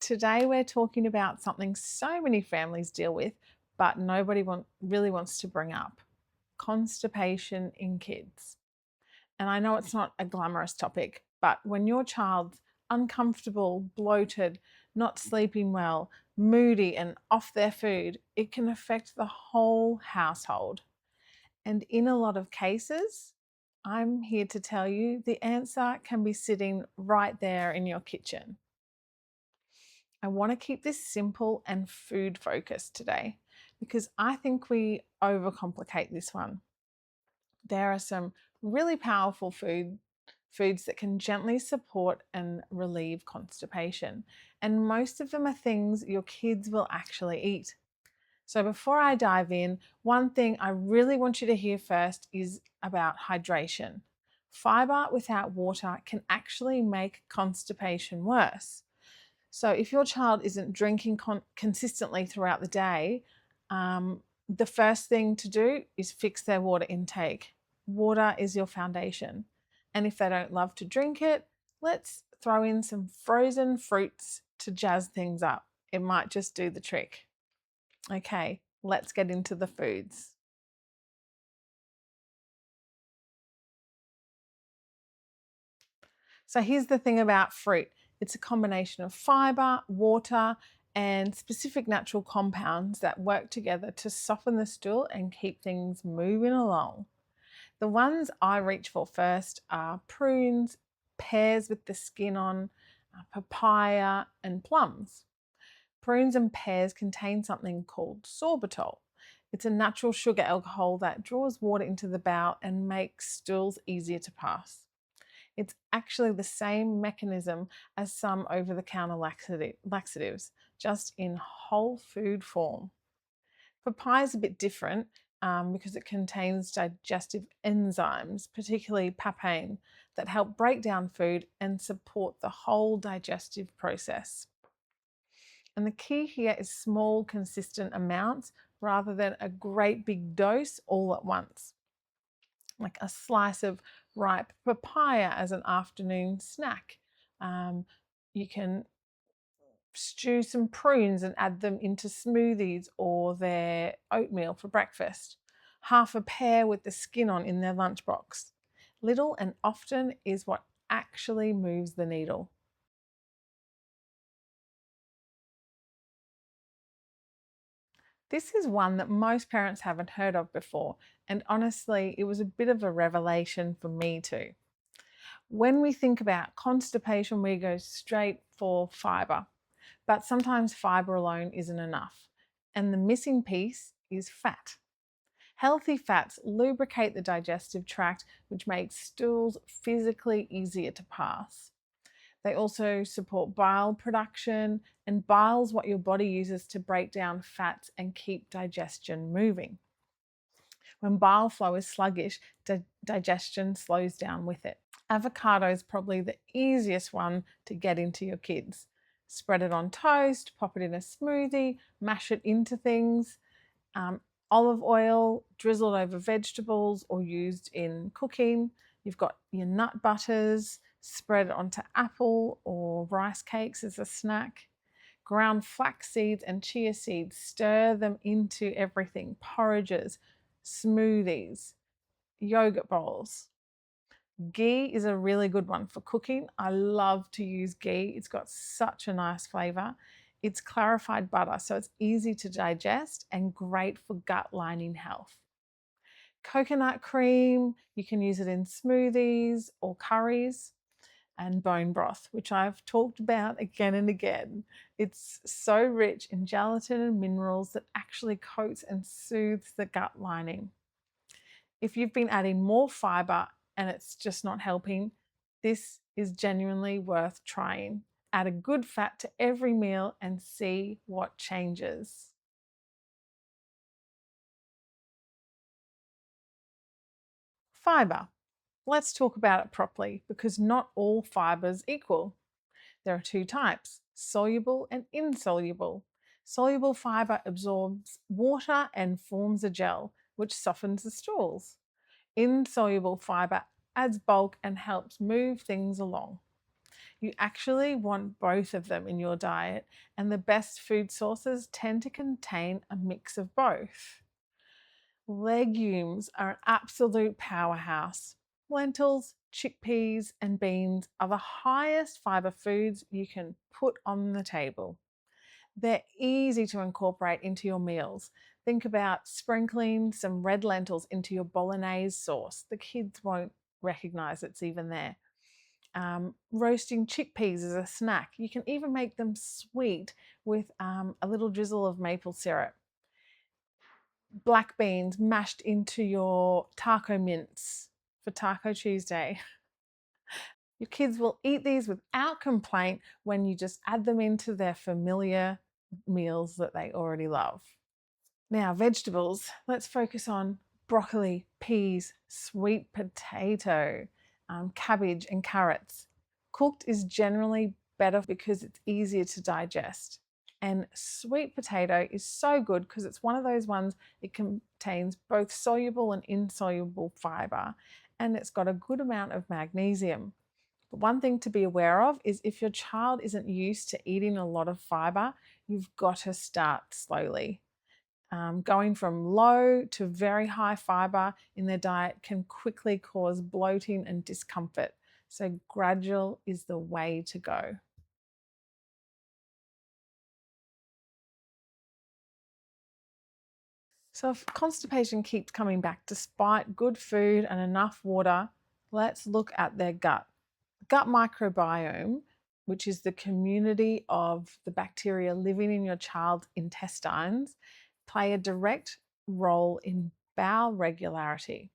Today we're talking about something so many families deal with, but nobody really wants to bring up: constipation in kids. And I know it's not a glamorous topic, but when your child's uncomfortable, bloated, not sleeping well, moody, and off their food, it can affect the whole household. And in a lot of cases, I'm here to tell you the answer can be sitting right there in your kitchen. I want to keep this simple and food focused today because I think we overcomplicate this one. There are some really powerful foods that can gently support and relieve constipation, and most of them are things your kids will actually eat. So before I dive in, one thing I really want you to hear first is about hydration. Fibre without water can actually make constipation worse. So if your child isn't drinking consistently throughout the day, the first thing to do is fix their water intake. Water is your foundation. And if they don't love to drink it, let's throw in some frozen fruits to jazz things up. It might just do the trick. Okay, let's get into the foods. So here's the thing about fruit. It's a combination of fibre, water, and specific natural compounds that work together to soften the stool and keep things moving along. The ones I reach for first are prunes, pears with the skin on, papaya, and plums. Prunes and pears contain something called sorbitol. It's a natural sugar alcohol that draws water into the bowel and makes stools easier to pass. It's actually the same mechanism as some over-the-counter laxatives, just in whole food form. Papaya is a bit different because it contains digestive enzymes, particularly papain, that help break down food and support the whole digestive process. And the key here is small, consistent amounts rather than a great big dose all at once. Like a slice of ripe papaya as an afternoon snack. You can stew some prunes and add them into smoothies or their oatmeal for breakfast. Half a pear with the skin on in their lunchbox. Little and often is what actually moves the needle. This is one that most parents haven't heard of before, and honestly, it was a bit of a revelation for me too. When we think about constipation, we go straight for fibre, but sometimes fibre alone isn't enough, and the missing piece is fat. Healthy fats lubricate the digestive tract, which makes stools physically easier to pass. They also support bile production, and bile is what your body uses to break down fats and keep digestion moving. When bile flow is sluggish, digestion slows down with it. Avocado is probably the easiest one to get into your kids. Spread it on toast, pop it in a smoothie, mash it into things. Olive oil drizzled over vegetables or used in cooking. You've got your nut butters, spread it onto apple or rice cakes as a snack. Ground flax seeds and chia seeds, stir them into everything: porridges, smoothies, yogurt bowls. Ghee is a really good one for cooking. I love to use ghee. It's got such a nice flavour. It's clarified butter, so it's easy to digest and great for gut lining health. Coconut cream, you can use it in smoothies or curries. And bone broth, which I've talked about again and again. It's so rich in gelatin and minerals that actually coats and soothes the gut lining. If you've been adding more fibre and it's just not helping, this is genuinely worth trying. Add a good fat to every meal and see what changes. Fibre. Let's talk about it properly because not all fibres equal. There are two types: soluble and insoluble. Soluble fibre absorbs water and forms a gel, which softens the stools. Insoluble fibre adds bulk and helps move things along. You actually want both of them in your diet, and the best food sources tend to contain a mix of both. Legumes are an absolute powerhouse. Lentils, chickpeas, and beans are the highest fiber foods you can put on the table. They're easy to incorporate into your meals. Think about sprinkling some red lentils into your bolognese sauce. The kids won't recognize it's even there. Roasting chickpeas as a snack. You can even make them sweet with a little drizzle of maple syrup. Black beans mashed into your taco mince for Taco Tuesday. Your kids will eat these without complaint when you just add them into their familiar meals that they already love. Now, vegetables, let's focus on broccoli, peas, sweet potato, cabbage, and carrots. Cooked is generally better because it's easier to digest. And sweet potato is so good because it's one of those ones, it contains both soluble and insoluble fiber, and it's got a good amount of magnesium. But one thing to be aware of is if your child isn't used to eating a lot of fiber, you've got to start slowly. Going from low to very high fiber in their diet can quickly cause bloating and discomfort. So gradual is the way to go. So if constipation keeps coming back despite good food and enough water, let's look at their gut. Gut microbiome, which is the community of the bacteria living in your child's intestines, play a direct role in bowel regularity.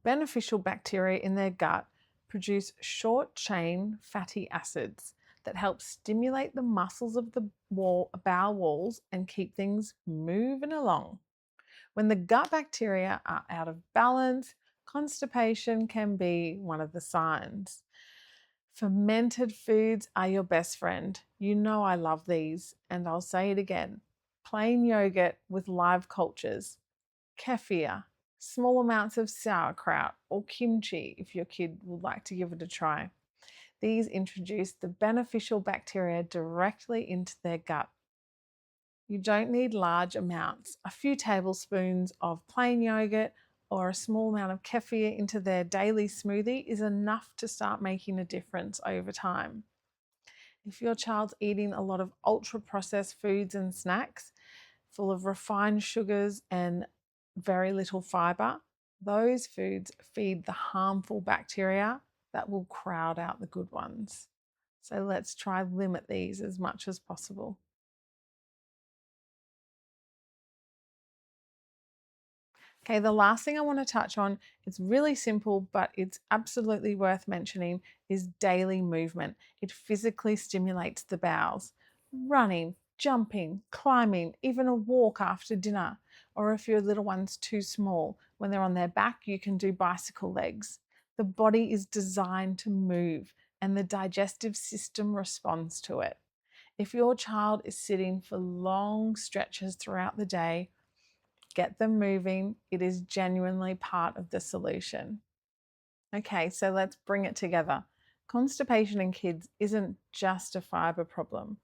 Beneficial bacteria in their gut produce short chain fatty acids that help stimulate the muscles of the bowel walls and keep things moving along. When the gut bacteria are out of balance, constipation can be one of the signs. Fermented foods are your best friend. You know I love these, and I'll say it again. Plain yogurt with live cultures, kefir, small amounts of sauerkraut or kimchi if your kid would like to give it a try. These introduce the beneficial bacteria directly into their gut. You don't need large amounts. A few tablespoons of plain yogurt or a small amount of kefir into their daily smoothie is enough to start making a difference over time. If your child's eating a lot of ultra processed foods and snacks full of refined sugars and very little fiber, those foods feed the harmful bacteria that will crowd out the good ones. So let's try limit these as much as possible. Okay, the last thing I want to touch on, it's really simple, but it's absolutely worth mentioning, is daily movement. It physically stimulates the bowels. Running, jumping, climbing, even a walk after dinner. Or if your little one's too small, when they're on their back, you can do bicycle legs. The body is designed to move, and the digestive system responds to it. If your child is sitting for long stretches throughout the day, get them moving. It is genuinely part of the solution. Okay, so let's bring it together. Constipation in kids isn't just a fiber problem.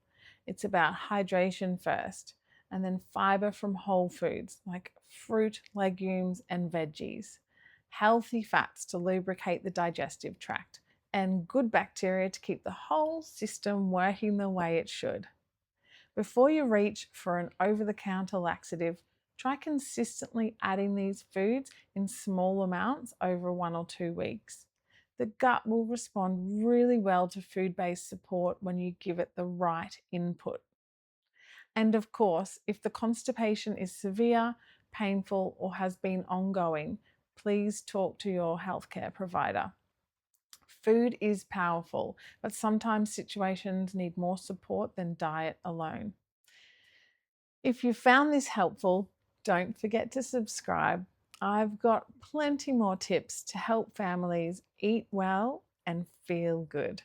It's about hydration first, and then fiber from whole foods like fruit, legumes, and veggies, healthy fats to lubricate the digestive tract, and good bacteria to keep the whole system working the way it should. Before you reach for an over-the-counter laxative, try consistently adding these foods in small amounts over 1 or 2 weeks. The gut will respond really well to food-based support when you give it the right input. And of course, if the constipation is severe, painful, or has been ongoing, please talk to your healthcare provider. Food is powerful, but sometimes situations need more support than diet alone. If you found this helpful, don't forget to subscribe. I've got plenty more tips to help families eat well and feel good.